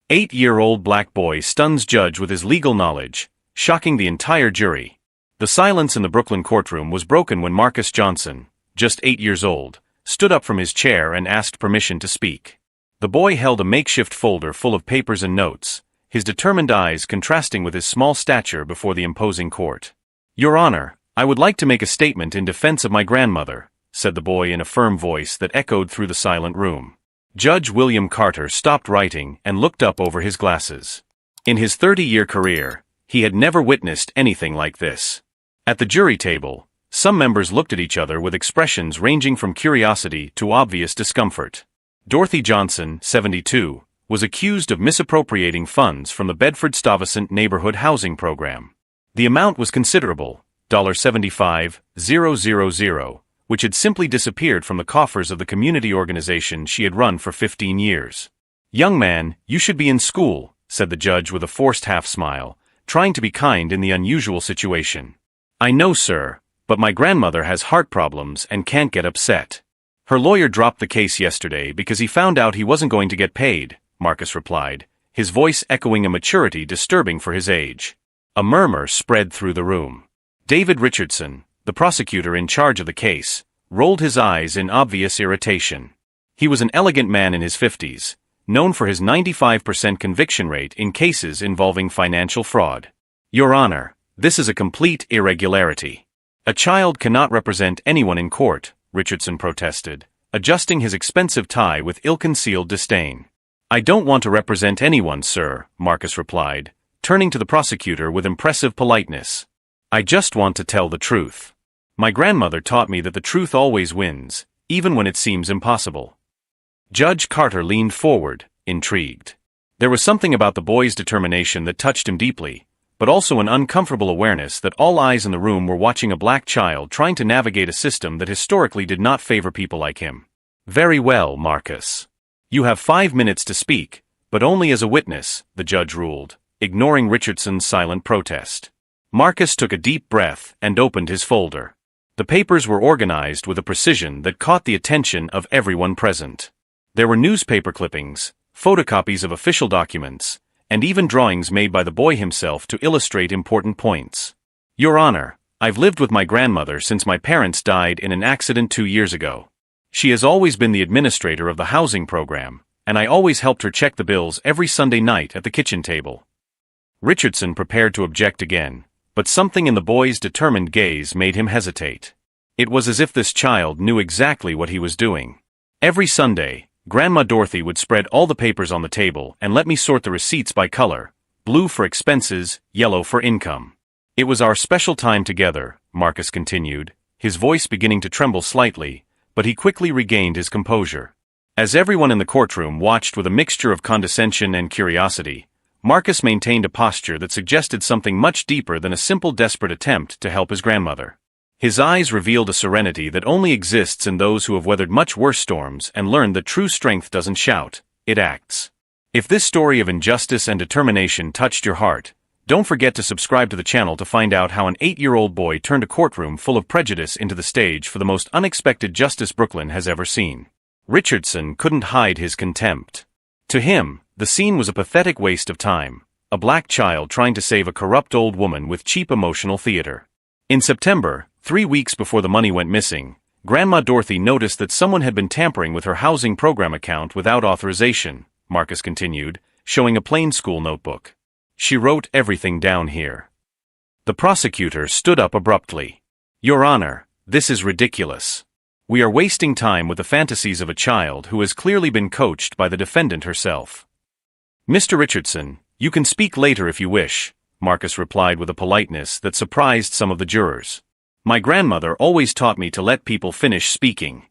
8-year-old black boy stuns judge with his legal knowledge, shocking the entire jury. The silence in the Brooklyn courtroom was broken when Marcus Johnson, just 8 years old, stood up from his chair and asked permission to speak. The boy held a makeshift folder full of papers and notes, his determined eyes contrasting with his small stature before the imposing court. "Your Honor, I would like to make a statement in defense of my grandmother," said the boy in a firm voice that echoed through the silent room. Judge William Carter stopped writing and looked up over his glasses. In his 30-year career, he had never witnessed anything like this. At the jury table, some members looked at each other with expressions ranging from curiosity to obvious discomfort. Dorothy Johnson, 72, was accused of misappropriating funds from the Bedford-Stuyvesant Neighborhood Housing Program. The amount was considerable, $75,000, which had simply disappeared from the coffers of the community organization she had run for 15 years. "Young man, you should be in school," said the judge with a forced half-smile, trying to be kind in the unusual situation. "I know, sir, but my grandmother has heart problems and can't get upset. Her lawyer dropped the case yesterday because he found out he wasn't going to get paid," Marcus replied, his voice echoing a maturity disturbing for his age. A murmur spread through the room. David Richardson, the prosecutor in charge of the case, rolled his eyes in obvious irritation. He was an elegant man in his 50s, known for his 95% conviction rate in cases involving financial fraud. "Your Honor, this is a complete irregularity. A child cannot represent anyone in court," Richardson protested, adjusting his expensive tie with ill-concealed disdain. "I don't want to represent anyone, sir," Marcus replied, turning to the prosecutor with impressive politeness. "I just want to tell the truth. My grandmother taught me that the truth always wins, even when it seems impossible." Judge Carter leaned forward, intrigued. There was something about the boy's determination that touched him deeply, but also an uncomfortable awareness that all eyes in the room were watching a black child trying to navigate a system that historically did not favor people like him. "Very well, Marcus. You have 5 minutes to speak, but only as a witness," the judge ruled, ignoring Richardson's silent protest. Marcus took a deep breath and opened his folder. The papers were organized with a precision that caught the attention of everyone present. There were newspaper clippings, photocopies of official documents, and even drawings made by the boy himself to illustrate important points. "Your Honor, I've lived with my grandmother since my parents died in an accident 2 years ago. She has always been the administrator of the housing program, and I always helped her check the bills every Sunday night at the kitchen table." Richardson prepared to object again, but something in the boy's determined gaze made him hesitate. It was as if this child knew exactly what he was doing. "Every Sunday, Grandma Dorothy would spread all the papers on the table and let me sort the receipts by color, blue for expenses, yellow for income. It was our special time together," Marcus continued, his voice beginning to tremble slightly, but he quickly regained his composure. As everyone in the courtroom watched with a mixture of condescension and curiosity, Marcus maintained a posture that suggested something much deeper than a simple desperate attempt to help his grandmother. His eyes revealed a serenity that only exists in those who have weathered much worse storms and learned that true strength doesn't shout, it acts. If this story of injustice and determination touched your heart, don't forget to subscribe to the channel to find out how an 8-year-old boy turned a courtroom full of prejudice into the stage for the most unexpected justice Brooklyn has ever seen. Richardson couldn't hide his contempt. To him, the scene was a pathetic waste of time, a black child trying to save a corrupt old woman with cheap emotional theater. In September, 3 weeks before the money went missing, Grandma Dorothy noticed that someone had been tampering with her housing program account without authorization, Marcus continued, showing a plain school notebook. "She wrote everything down here." The prosecutor stood up abruptly. "Your Honor, this is ridiculous. We are wasting time with the fantasies of a child who has clearly been coached by the defendant herself." "Mr. Richardson, you can speak later if you wish," Marcus replied with a politeness that surprised some of the jurors. "My grandmother always taught me to let people finish speaking."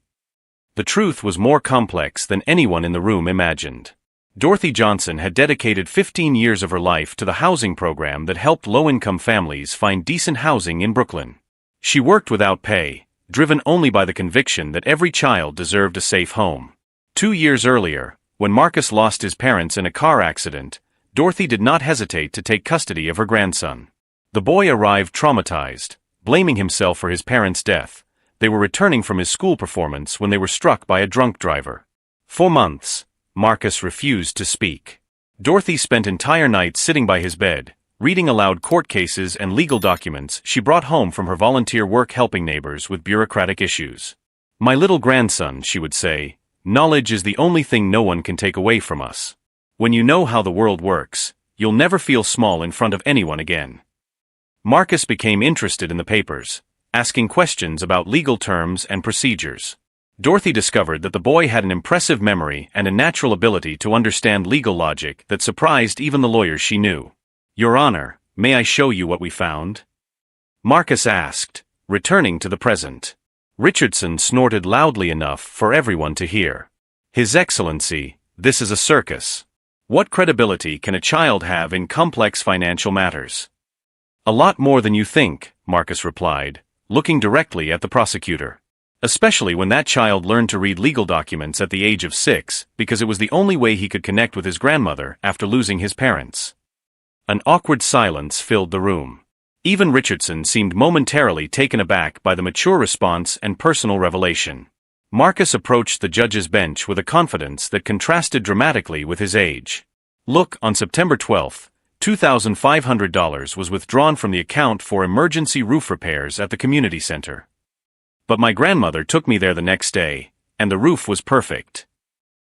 The truth was more complex than anyone in the room imagined. Dorothy Johnson had dedicated 15 years of her life to the housing program that helped low-income families find decent housing in Brooklyn. She worked without pay, driven only by the conviction that every child deserved a safe home. 2 years earlier, when Marcus lost his parents in a car accident, Dorothy did not hesitate to take custody of her grandson. The boy arrived traumatized, blaming himself for his parents' death. They were returning from his school performance when they were struck by a drunk driver. For months, Marcus refused to speak. Dorothy spent entire nights sitting by his bed, reading aloud court cases and legal documents she brought home from her volunteer work helping neighbors with bureaucratic issues. "My little grandson," she would say, "knowledge is the only thing no one can take away from us. When you know how the world works, you'll never feel small in front of anyone again." Marcus became interested in the papers, asking questions about legal terms and procedures. Dorothy discovered that the boy had an impressive memory and a natural ability to understand legal logic that surprised even the lawyers she knew. "Your Honor, may I show you what we found?" Marcus asked, returning to the present. Richardson snorted loudly enough for everyone to hear. "His Excellency, this is a circus. What credibility can a child have in complex financial matters?" "A lot more than you think," Marcus replied, looking directly at the prosecutor. "Especially when that child learned to read legal documents at the age of 6, because it was the only way he could connect with his grandmother after losing his parents." An awkward silence filled the room. Even Richardson seemed momentarily taken aback by the mature response and personal revelation. Marcus approached the judge's bench with a confidence that contrasted dramatically with his age. "Look, on September 12, $2,500 was withdrawn from the account for emergency roof repairs at the community center. But my grandmother took me there the next day, and the roof was perfect."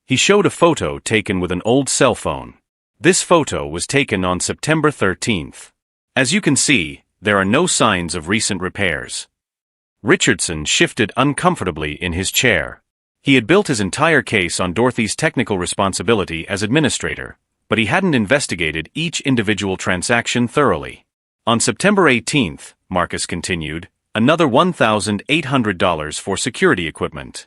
He showed a photo taken with an old cell phone. This photo was taken on September 13th. "As you can see, there are no signs of recent repairs." Richardson shifted uncomfortably in his chair. He had built his entire case on Dorothy's technical responsibility as administrator, but he hadn't investigated each individual transaction thoroughly. "On September 18th, Marcus continued, another $1,800 for security equipment.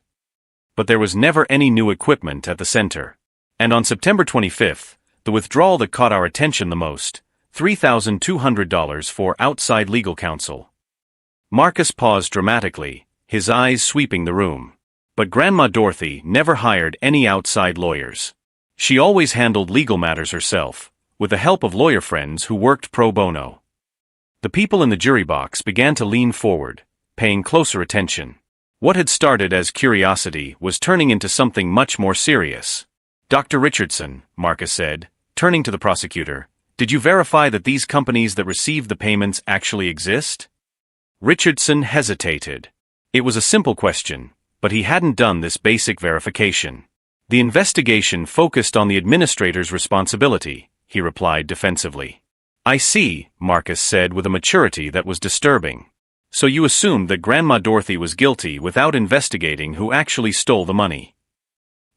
But there was never any new equipment at the center. And on September 25th, the withdrawal that caught our attention the most, $3,200 for outside legal counsel." Marcus paused dramatically, his eyes sweeping the room. But Grandma Dorothy never hired any outside lawyers. She always handled legal matters herself, with the help of lawyer friends who worked pro bono. The people in the jury box began to lean forward, paying closer attention. What had started as curiosity was turning into something much more serious. "Dr. Richardson," Marcus said, turning to the prosecutor, "did you verify that these companies that received the payments actually exist?" Richardson hesitated. It was a simple question, but he hadn't done this basic verification. "The investigation focused on the administrator's responsibility," he replied defensively. "I see," Marcus said with a maturity that was disturbing. "So you assumed that Grandma Dorothy was guilty without investigating who actually stole the money."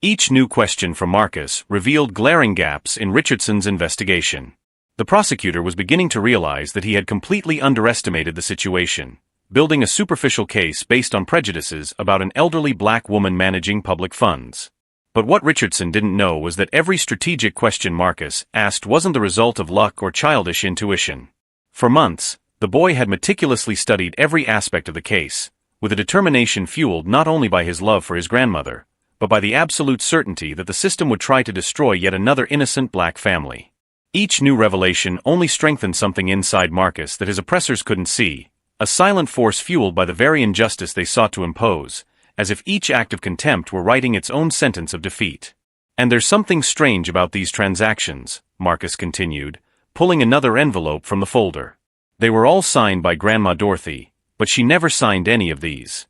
Each new question from Marcus revealed glaring gaps in Richardson's investigation. The prosecutor was beginning to realize that he had completely underestimated the situation, building a superficial case based on prejudices about an elderly black woman managing public funds. But what Richardson didn't know was that every strategic question Marcus asked wasn't the result of luck or childish intuition. For months, the boy had meticulously studied every aspect of the case, with a determination fueled not only by his love for his grandmother, but by the absolute certainty that the system would try to destroy yet another innocent black family. Each new revelation only strengthened something inside Marcus that his oppressors couldn't see, a silent force fueled by the very injustice they sought to impose, as if each act of contempt were writing its own sentence of defeat. "And there's something strange about these transactions," Marcus continued, pulling another envelope from the folder. "They were all signed by Grandma Dorothy, but she never signed any of these."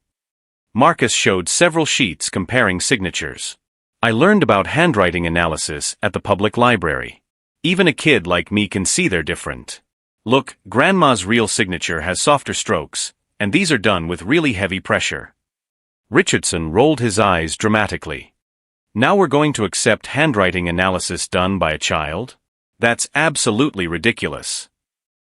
Marcus showed several sheets comparing signatures. "I learned about handwriting analysis at the public library. Even a kid like me can see they're different. Look, Grandma's real signature has softer strokes, and these are done with really heavy pressure." Richardson rolled his eyes dramatically. "Now we're going to accept handwriting analysis done by a child? That's absolutely ridiculous."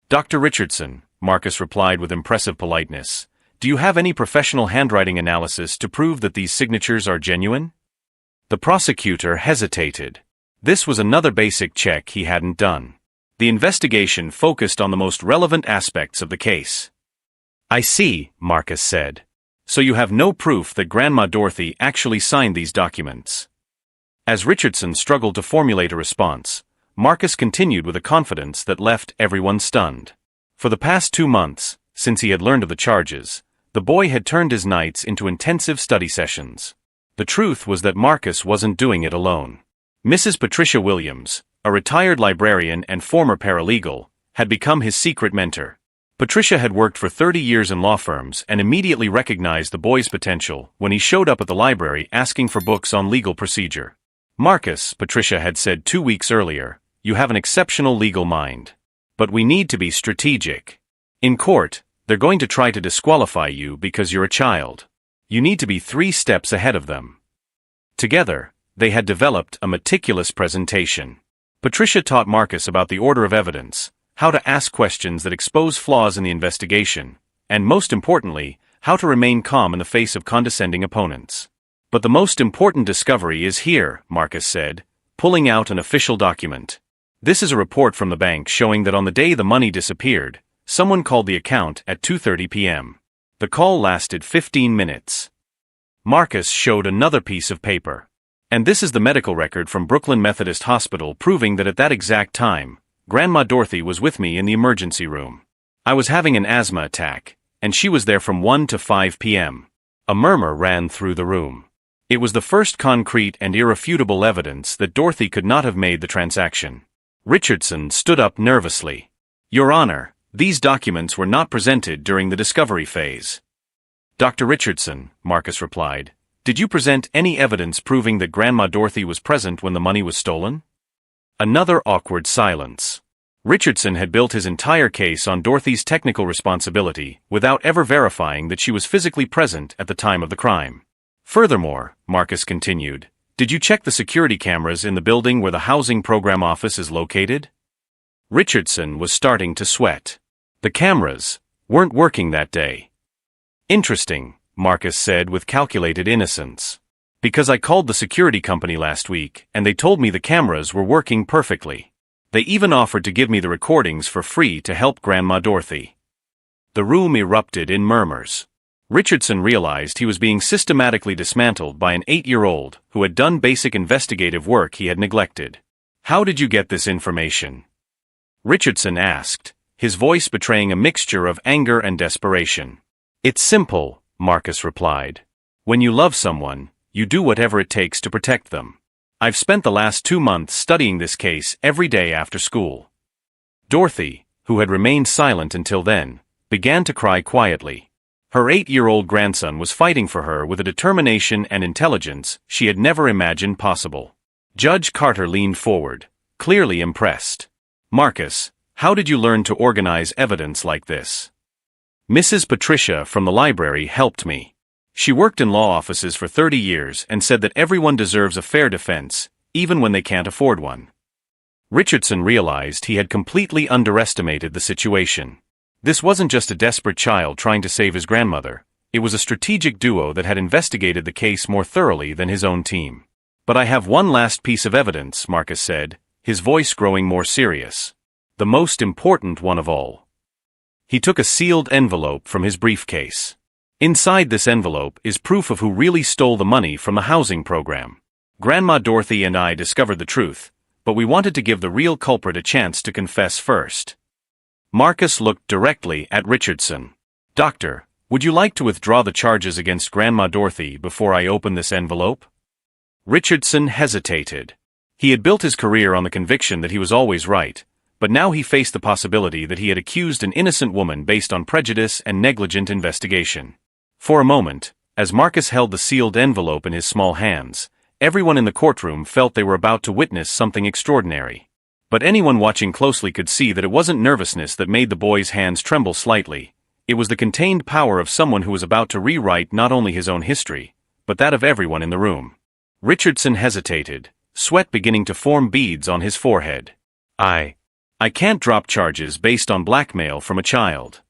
"Dr. Richardson," Marcus replied with impressive politeness, "do you have any professional handwriting analysis to prove that these signatures are genuine?" The prosecutor hesitated. This was another basic check he hadn't done. The investigation focused on the most relevant aspects of the case. "I see," Marcus said. "So you have no proof that Grandma Dorothy actually signed these documents." As Richardson struggled to formulate a response, Marcus continued with a confidence that left everyone stunned. For the past 2 months, since he had learned of the charges, the boy had turned his nights into intensive study sessions. The truth was that Marcus wasn't doing it alone. Mrs. Patricia Williams, a retired librarian and former paralegal, had become his secret mentor. Patricia had worked for 30 years in law firms and immediately recognized the boy's potential when he showed up at the library asking for books on legal procedure. "Marcus," Patricia had said 2 weeks earlier, "you have an exceptional legal mind. But we need to be strategic. In court, they're going to try to disqualify you because you're a child. You need to be 3 steps ahead of them." Together, they had developed a meticulous presentation. Patricia taught Marcus about the order of evidence, how to ask questions that expose flaws in the investigation, and most importantly, how to remain calm in the face of condescending opponents. "But the most important discovery is here," Marcus said, pulling out an official document. "This is a report from the bank showing that on the day the money disappeared, someone called the account at 2:30 p.m. The call lasted 15 minutes. Marcus showed another piece of paper. "And this is the medical record from Brooklyn Methodist Hospital proving that at that exact time, Grandma Dorothy was with me in the emergency room. I was having an asthma attack, and she was there from 1 to 5 p.m. A murmur ran through the room. It was the first concrete and irrefutable evidence that Dorothy could not have made the transaction. Richardson stood up nervously. "Your Honor, these documents were not presented during the discovery phase." "Dr. Richardson," Marcus replied, "did you present any evidence proving that Grandma Dorothy was present when the money was stolen?" Another awkward silence. Richardson had built his entire case on Dorothy's technical responsibility without ever verifying that she was physically present at the time of the crime. "Furthermore," Marcus continued, "did you check the security cameras in the building where the housing program office is located?" Richardson was starting to sweat. The cameras weren't working that day. "Interesting," Marcus said with calculated innocence. "Because I called the security company last week, and they told me the cameras were working perfectly. They even offered to give me the recordings for free to help Grandma Dorothy." The room erupted in murmurs. Richardson realized he was being systematically dismantled by an 8-year-old who had done basic investigative work he had neglected. "How did you get this information?" Richardson asked, his voice betraying a mixture of anger and desperation. "It's simple," Marcus replied. "When you love someone, you do whatever it takes to protect them. I've spent the last 2 months studying this case every day after school." Dorothy, who had remained silent until then, began to cry quietly. Her 8-year-old grandson was fighting for her with a determination and intelligence she had never imagined possible. Judge Carter leaned forward, clearly impressed. "Marcus, how did you learn to organize evidence like this?" "Mrs. Patricia from the library helped me. She worked in law offices for 30 years and said that everyone deserves a fair defense, even when they can't afford one." Richardson realized he had completely underestimated the situation. This wasn't just a desperate child trying to save his grandmother, it was a strategic duo that had investigated the case more thoroughly than his own team. "But I have one last piece of evidence," Marcus said, his voice growing more serious. "The most important one of all." He took a sealed envelope from his briefcase. "Inside this envelope is proof of who really stole the money from the housing program. Grandma Dorothy and I discovered the truth, but we wanted to give the real culprit a chance to confess first." Marcus looked directly at Richardson. "Doctor, would you like to withdraw the charges against Grandma Dorothy before I open this envelope?" Richardson hesitated. He had built his career on the conviction that he was always right, but now he faced the possibility that he had accused an innocent woman based on prejudice and negligent investigation. For a moment, as Marcus held the sealed envelope in his small hands, everyone in the courtroom felt they were about to witness something extraordinary. But anyone watching closely could see that it wasn't nervousness that made the boy's hands tremble slightly. It was the contained power of someone who was about to rewrite not only his own history, but that of everyone in the room. Richardson hesitated, sweat beginning to form beads on his forehead. I can't drop charges based on blackmail from a child."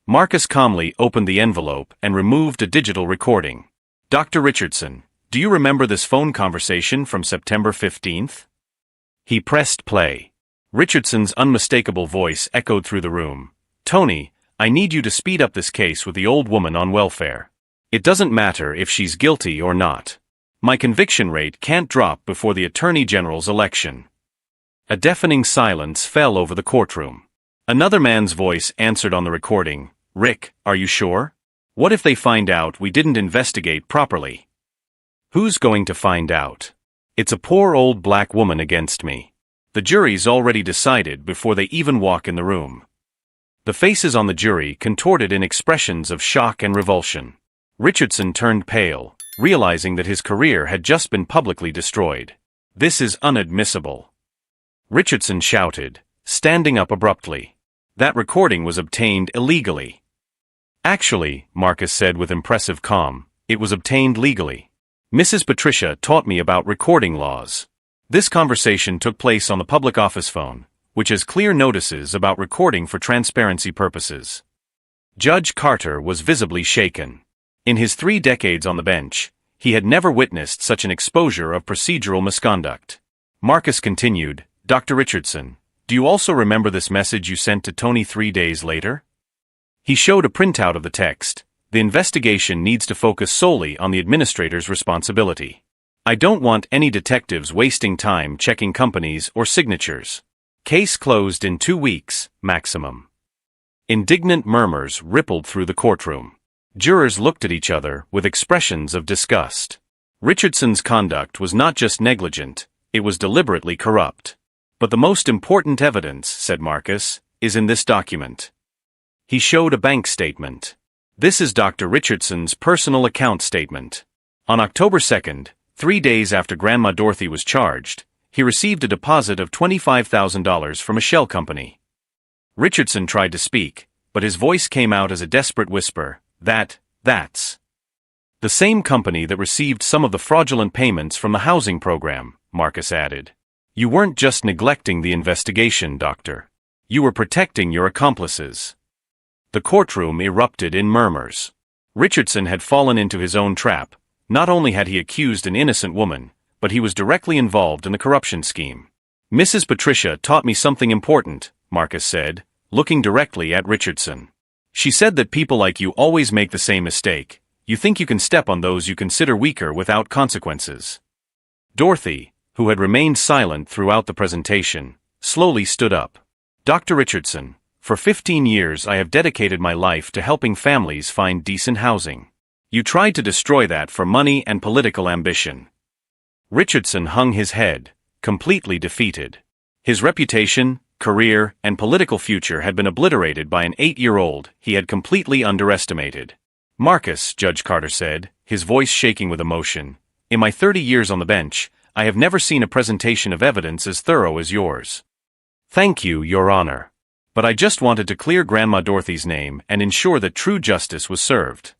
Marcus calmly opened the envelope and removed a digital recording. "Dr. Richardson, do you remember this phone conversation from September 15th? He pressed play. Richardson's unmistakable voice echoed through the room. "Tony, I need you to speed up this case with the old woman on welfare. It doesn't matter if she's guilty or not. My conviction rate can't drop before the Attorney General's election." A deafening silence fell over the courtroom. Another man's voice answered on the recording. "Rick, are you sure? What if they find out we didn't investigate properly?" "Who's going to find out? It's a poor old black woman against me. The jury's already decided before they even walk in the room. The faces on the jury contorted in expressions of shock and revulsion. Richardson turned pale, realizing that his career had just been publicly destroyed. "This is inadmissible," Richardson shouted, standing up abruptly. "That recording was obtained illegally." "Actually," Marcus said with impressive calm, "it was obtained legally. Mrs. Patricia taught me about recording laws." This conversation took place on the public office phone, which has clear notices about recording for transparency purposes. Judge Carter was visibly shaken. In his 3 decades on the bench, he had never witnessed such an exposure of procedural misconduct. Marcus continued, "Dr. Richardson, do you also remember this message you sent to Tony 3 days later?" He showed a printout of the text. "The investigation needs to focus solely on the administrator's responsibility. I don't want any detectives wasting time checking companies or signatures. Case closed in 2 weeks, maximum." Indignant murmurs rippled through the courtroom. Jurors looked at each other with expressions of disgust. Richardson's conduct was not just negligent, it was deliberately corrupt. "But the most important evidence," said Marcus, "is in this document." He showed a bank statement. "This is Dr. Richardson's personal account statement. On October 2nd, 3 days after Grandma Dorothy was charged, he received a deposit of $25,000 from a shell company." Richardson tried to speak, but his voice came out as a desperate whisper. That's the same company that received some of the fraudulent payments from the housing program," Marcus added. "You weren't just neglecting the investigation, Doctor. You were protecting your accomplices." The courtroom erupted in murmurs. Richardson had fallen into his own trap. Not only had he accused an innocent woman, but he was directly involved in the corruption scheme. "Mrs. Patricia taught me something important," Marcus said, looking directly at Richardson. "She said that people like you always make the same mistake. You think you can step on those you consider weaker without consequences." Dorothy, who had remained silent throughout the presentation, slowly stood up. "Dr. Richardson, for 15 years I have dedicated my life to helping families find decent housing. You tried to destroy that for money and political ambition." Richardson hung his head, completely defeated. His reputation, career, and political future had been obliterated by an 8-year-old he had completely underestimated. "Marcus," Judge Carter said, his voice shaking with emotion, "in my 30 years on the bench, I have never seen a presentation of evidence as thorough as yours." "Thank you, Your Honor. But I just wanted to clear Grandma Dorothy's name and ensure that true justice was served."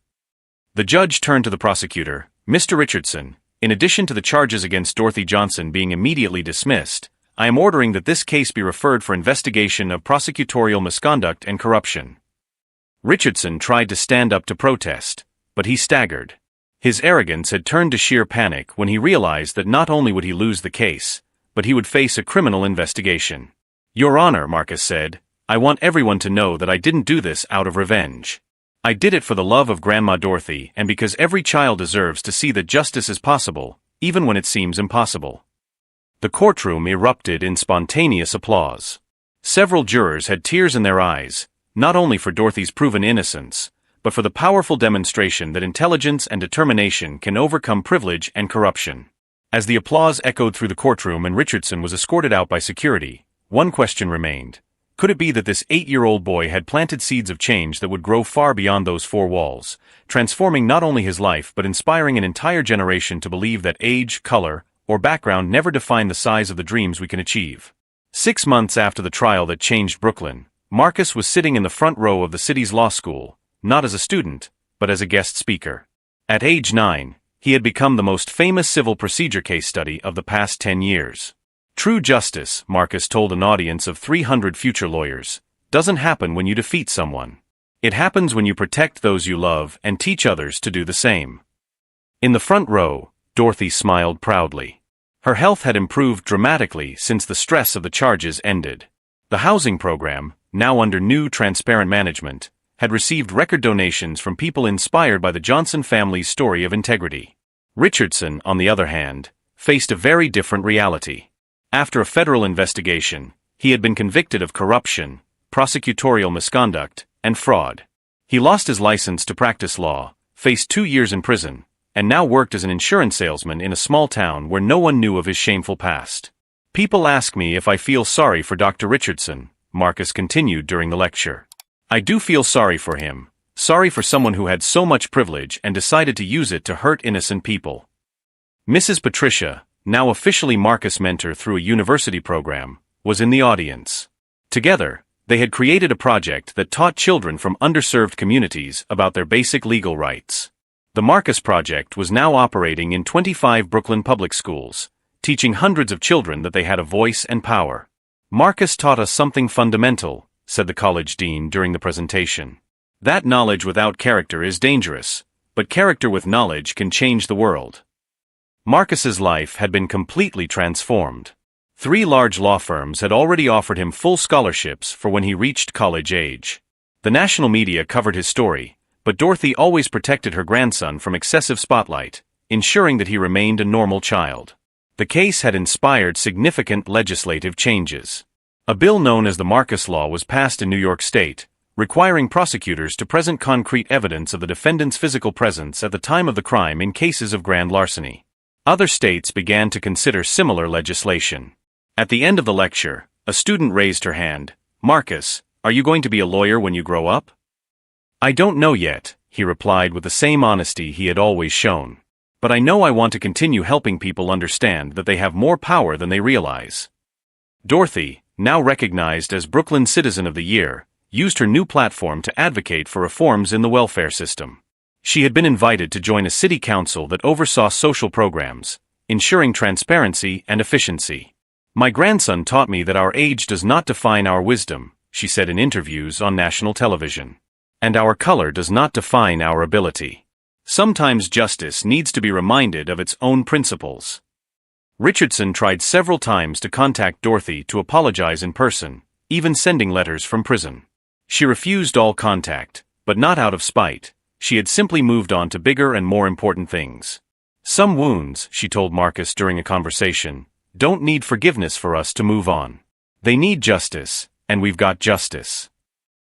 The judge turned to the prosecutor. "Mr. Richardson, in addition to the charges against Dorothy Johnson being immediately dismissed, I am ordering that this case be referred for investigation of prosecutorial misconduct and corruption." Richardson tried to stand up to protest, but he staggered. His arrogance had turned to sheer panic when he realized that not only would he lose the case, but he would face a criminal investigation. "Your Honor," Marcus said, "I want everyone to know that I didn't do this out of revenge. I did it for the love of Grandma Dorothy and because every child deserves to see that justice is possible, even when it seems impossible." The courtroom erupted in spontaneous applause. Several jurors had tears in their eyes, not only for Dorothy's proven innocence, but for the powerful demonstration that intelligence and determination can overcome privilege and corruption. As the applause echoed through the courtroom and Richardson was escorted out by security, one question remained. Could it be that this 8-year-old boy had planted seeds of change that would grow far beyond those 4 walls, transforming not only his life but inspiring an entire generation to believe that age, color, or background never define the size of the dreams we can achieve? 6 months after the trial that changed Brooklyn, Marcus was sitting in the front row of the city's law school, not as a student, but as a guest speaker. At age 9, he had become the most famous civil procedure case study of the past 10 years. "True justice," Marcus told an audience of 300 future lawyers, "doesn't happen when you defeat someone. It happens when you protect those you love and teach others to do the same." In the front row, Dorothy smiled proudly. Her health had improved dramatically since the stress of the charges ended. The housing program, now under new transparent management, had received record donations from people inspired by the Johnson family's story of integrity. Richardson, on the other hand, faced a very different reality. After a federal investigation, he had been convicted of corruption, prosecutorial misconduct, and fraud. He lost his license to practice law, faced 2 years in prison, and now worked as an insurance salesman in a small town where no one knew of his shameful past. People ask me if I feel sorry for Dr. Richardson, Marcus continued during the lecture. I do feel sorry for him. Sorry for someone who had so much privilege and decided to use it to hurt innocent people. Mrs. Patricia, now officially Marcus' mentor through a university program, was in the audience. Together, they had created a project that taught children from underserved communities about their basic legal rights. The Marcus Project was now operating in 25 Brooklyn public schools, teaching hundreds of children that they had a voice and power. Marcus taught us something fundamental, said the college dean during the presentation. That knowledge without character is dangerous, but character with knowledge can change the world. Marcus's life had been completely transformed. 3 large law firms had already offered him full scholarships for when he reached college age. The national media covered his story, but Dorothy always protected her grandson from excessive spotlight, ensuring that he remained a normal child. The case had inspired significant legislative changes. A bill known as the Marcus Law was passed in New York State, requiring prosecutors to present concrete evidence of the defendant's physical presence at the time of the crime in cases of grand larceny. Other states began to consider similar legislation. At the end of the lecture, a student raised her hand. Marcus, are you going to be a lawyer when you grow up? I don't know yet, he replied with the same honesty he had always shown. But I know I want to continue helping people understand that they have more power than they realize. Dorothy, now recognized as Brooklyn Citizen of the Year, used her new platform to advocate for reforms in the welfare system. She had been invited to join a city council that oversaw social programs, ensuring transparency and efficiency. My grandson taught me that our age does not define our wisdom, she said in interviews on national television. And our color does not define our ability. Sometimes justice needs to be reminded of its own principles. Richardson tried several times to contact Dorothy to apologize in person, even sending letters from prison. She refused all contact, but not out of spite. She had simply moved on to bigger and more important things. Some wounds, she told Marcus during a conversation, don't need forgiveness for us to move on. They need justice, and we've got justice.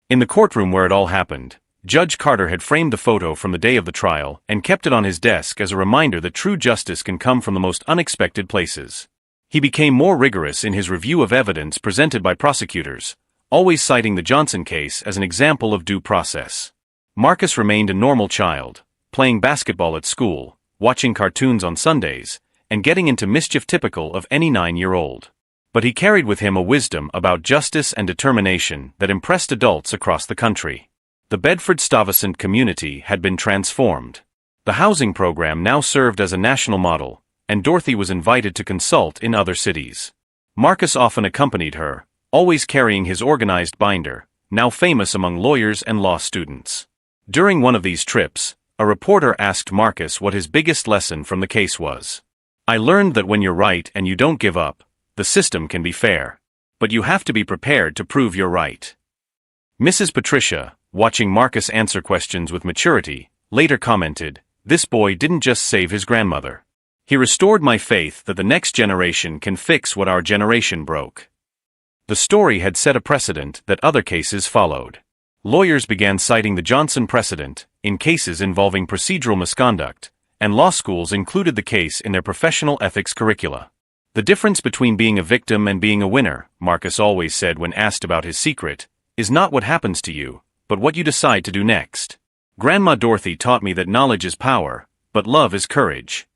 In the courtroom where it all happened, Judge Carter had framed the photo from the day of the trial and kept it on his desk as a reminder that true justice can come from the most unexpected places. He became more rigorous in his review of evidence presented by prosecutors, always citing the Johnson case as an example of due process. Marcus remained a normal child, playing basketball at school, watching cartoons on Sundays, and getting into mischief typical of any 9-year-old. But he carried with him a wisdom about justice and determination that impressed adults across the country. The Bedford-Stuyvesant community had been transformed. The housing program now served as a national model, and Dorothy was invited to consult in other cities. Marcus often accompanied her, always carrying his organized binder, now famous among lawyers and law students. During one of these trips, a reporter asked Marcus what his biggest lesson from the case was. I learned that when you're right and you don't give up, the system can be fair. But you have to be prepared to prove you're right. Mrs. Patricia, watching Marcus answer questions with maturity, later commented, "This boy didn't just save his grandmother. He restored my faith that the next generation can fix what our generation broke." The story had set a precedent that other cases followed. Lawyers began citing the Johnson precedent in cases involving procedural misconduct, and law schools included the case in their professional ethics curricula. The difference between being a victim and being a winner, Marcus always said when asked about his secret, is not what happens to you, but what you decide to do next. Grandma Dorothy taught me that knowledge is power, but love is courage.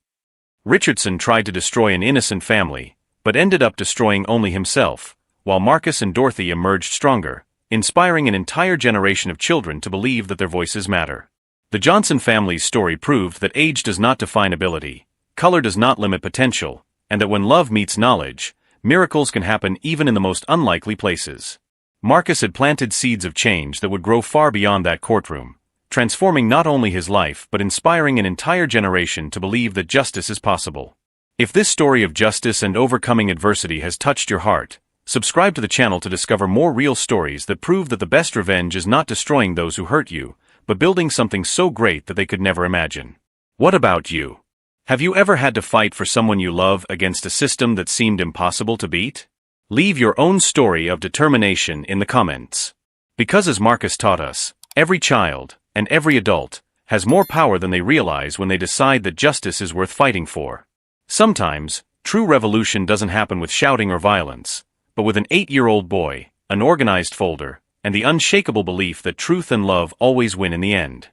Richardson tried to destroy an innocent family, but ended up destroying only himself, while Marcus and Dorothy emerged stronger, inspiring an entire generation of children to believe that their voices matter. The Johnson family's story proved that age does not define ability, color does not limit potential, and that when love meets knowledge, miracles can happen even in the most unlikely places. Marcus had planted seeds of change that would grow far beyond that courtroom, transforming not only his life but inspiring an entire generation to believe that justice is possible. If this story of justice and overcoming adversity has touched your heart, subscribe to the channel to discover more real stories that prove that the best revenge is not destroying those who hurt you, but building something so great that they could never imagine. What about you? Have you ever had to fight for someone you love against a system that seemed impossible to beat? Leave your own story of determination in the comments. Because as Marcus taught us, every child, and every adult, has more power than they realize when they decide that justice is worth fighting for. Sometimes, True revolution doesn't happen with shouting or violence, but with an 8-year-old boy, an organized folder, and the unshakable belief that truth and love always win in the end.